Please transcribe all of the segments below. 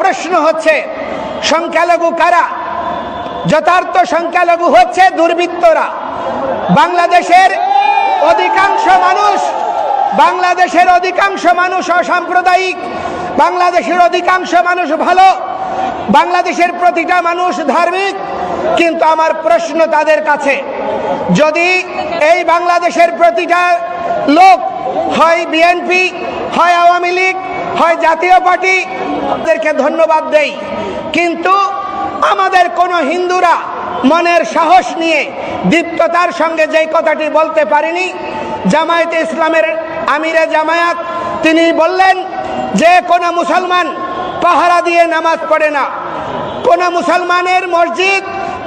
প্রশ্ন হচ্ছে সংখ্যালঘু কারা? যথার্থ সংখ্যালঘু হচ্ছে দুর্বৃত্তরা। বাংলাদেশের অধিকাংশ মানুষ অসাম্প্রদায়িক, বাংলাদেশের অধিকাংশ মানুষ ভালো, বাংলাদেশের প্রতিটা মানুষ ধার্মিক। কিন্তু আমার প্রশ্ন তাদের কাছে, যদি এই বাংলাদেশের প্রতিটা লোক হয় বিএনপি, হয় আওয়ামী লীগ, হয় জাতীয় পার্টি, তাদেরকে ধন্যবাদ দেই, কিন্তু আমাদের কোন হিন্দুরা মনের সাহস নিয়ে দীপ্ততার সঙ্গে যেই কথাটি বলতে পারেনি, জামায়াতে ইসলামের আমিরে জামায়াত তিনি বললেন যে কোন মুসলমান পাহারা দিয়ে নামাজ পড়ে না, কোন মুসলমানের মসজিদ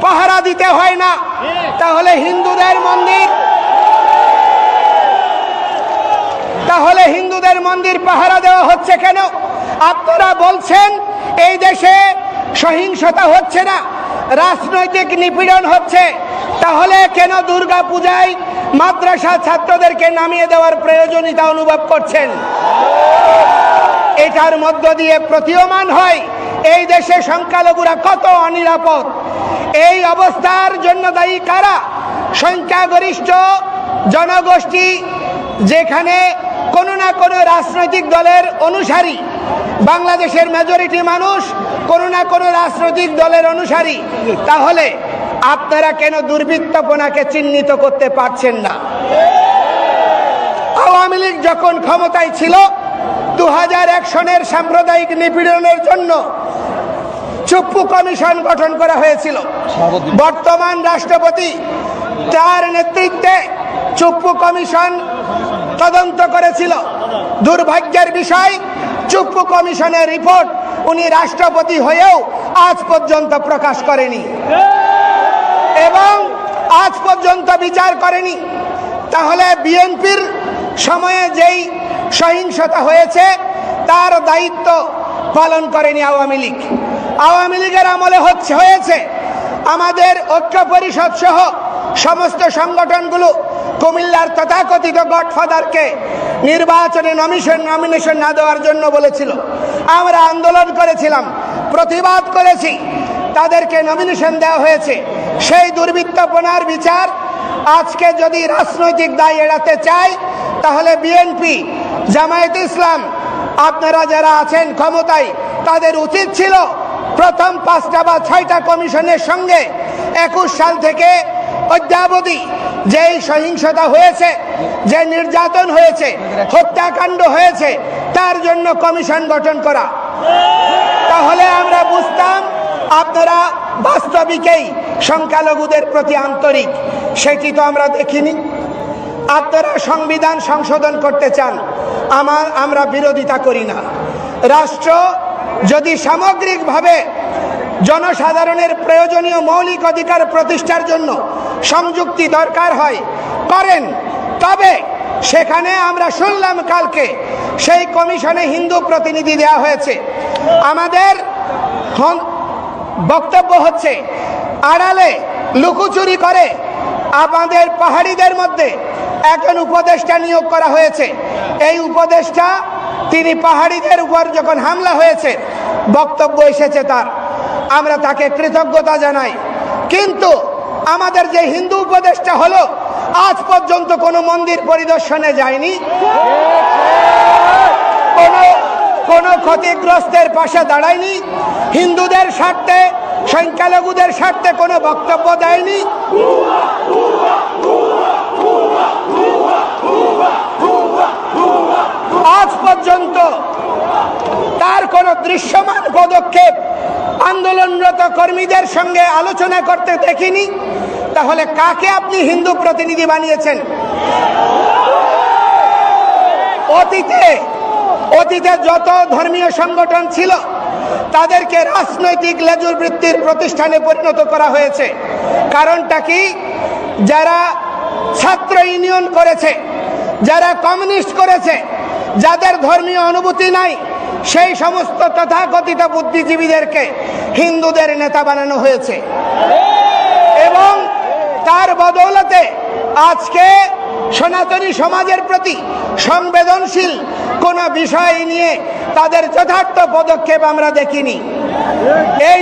পাহারা দিতে হয় না, তাহলে হিন্দুদের মন্দির পাহারা দেওয়া হচ্ছে কেন? আপনারা বলছেন এই দেশে সহিংসতা হচ্ছে না, রাজনৈতিক নিপীড়ন হচ্ছে, তাহলে কেন দুর্গা পূজায় মাদ্রাসা ছাত্রদেরকে নামিয়ে দেওয়ার প্রয়োজনীয়তা অনুভব করছেন? এটার মধ্য দিয়ে প্রতীয়মান হয় এই দেশে সংখ্যালঘুরা কত অনিরাপদ। এই অবস্থার জন্য দায়ী কারা? সংখ্যাগরিষ্ঠ জনগোষ্ঠী, যেখানে কোনো না কোনো রাজনৈতিক দলের অনুসারী। বাংলাদেশের মেজরিটি মানুষ কোনো না কোনো রাজনৈতিক দলের অনুসারী। তাহলে আপনারা কেন দুর্বৃত্তপনাকে চিহ্নিত করতে পারছেন না? আওয়ামী লীগ যখন ক্ষমতায় ছিল 2001 সনের সাম্প্রদায়িক নিপীড়নের জন্য চুপ্পু কমিশন গঠন করা হয়েছিল। বর্তমান রাষ্ট্রপতি তার নেতৃত্বে চুপ্পু কমিশন তদন্ত করেছিল। দুর্ভাগ্যের বিষয়, চুপ্পু কমিশনের রিপোর্ট উনি রাষ্ট্রপতি হয়েও আজ পর্যন্ত প্রকাশ করেনি এবং আজ পর্যন্ত বিচার করেনি। তাহলে বিএনপির সময়ে যেই সহিংসতা হয়েছে তার দায়িত্ব পালন করেনি আওয়ামী লীগ। আওয়ামী লীগের আমলে হয়েছে। আমাদের ঐক্য পরিষদ সহ সমস্ত সংগঠনগুলো কুমিল্লার তথাকথিত গডফাদারকে নির্বাচনে নমিনেশন না দেওয়ার জন্য বলেছিল। আমরা আন্দোলন করেছিলাম, প্রতিবাদ করেছি, তাদেরকে নমিনেশন দেওয়া হয়েছে। সেই দুর্বৃত্তপনার বিচার আজকে যদি রাজনৈতিক দায় এড়াতে চায়, তাহলে বিএনপি, জামায়াতে ইসলাম, আপনারা যারা আছেন ক্ষমতায়, তাদের উচিত ছিল প্রথম 5টা বা 6টা কমিশনের সঙ্গে 21 সাল থেকে অদ্যাবধি যেই সহিংসতা হয়েছে, যে নির্যাতন হয়েছে, হত্যাকাণ্ড হয়েছে, তার জন্য কমিশন গঠন করা। তাহলে আমরা বুঝতাম আপনারা বাস্তবিকেই সংখ্যালঘুদের প্রতি আন্তরিক। সেটি তো আমরা দেখিনি। আপনারা সংবিধান সংশোধন করতে চান, আমরা বিরোধিতা করি না। রাষ্ট্র যদি সামগ্রিকভাবে জনসাধারণের প্রয়োজনীয় মৌলিক অধিকার প্রতিষ্ঠার জন্য সংযুক্তি দরকার হয় করেন, তবে সেখানে আমরা শুনলাম কালকে সেই কমিশনে হিন্দু প্রতিনিধি দেওয়া হয়েছে। আমাদের বক্তব্য হচ্ছে আড়ালে লুকোচুরি করে আমাদের পাহাড়িদের মধ্যে একজন উপদেষ্টা নিয়োগ করা হয়েছে। এই উপদেষ্টা তিনি পাহাড়িদের উপর যখন হামলা হয়েছে বক্তব্য এসেছে তার, আমরা তাকে কৃতজ্ঞতা জানাই। কিন্তু আমাদের যে হিন্দু উপদেষ্টা হলো, আজ পর্যন্ত কোনো মন্দির পরিদর্শনে যায়নি, কোনো ক্ষতিগ্রস্তের পাশে দাঁড়ায়নি, হিন্দুদের স্বার্থে, সংখ্যালঘুদের স্বার্থে কোনো বক্তব্য দেয়নি। আজ পর্যন্ত তার কোনো দৃশ্যমান পদক্ষেপ আন্দোলনরত কর্মীদের সঙ্গে আলোচনা করতে দেখিনি। তাহলে কাকে আপনি হিন্দু প্রতিনিধি বানিয়েছেন? অতীতে যত ধর্মীয় সংগঠন ছিল তাদেরকে রাজনৈতিক লেজুর বৃত্তির প্রতিষ্ঠানে পরিণত করা হয়েছে। কারণটা কি? যারা ছাত্র ইউনিয়ন করেছে, যারা কমিউনিস্ট করেছে, যাদের ধর্মীয় অনুভূতি নাই, সেই সমস্ত তথাকথিত বুদ্ধিজীবীদেরকে হিন্দুদের নেতা বানানো হয়েছে এবং তার বদৌলতে আজকে সনাতনী সমাজের প্রতি সংবেদনশীল কোন বিষয় নিয়ে তাদের যথার্থ পদক্ষেপ আমরা দেখিনি। এই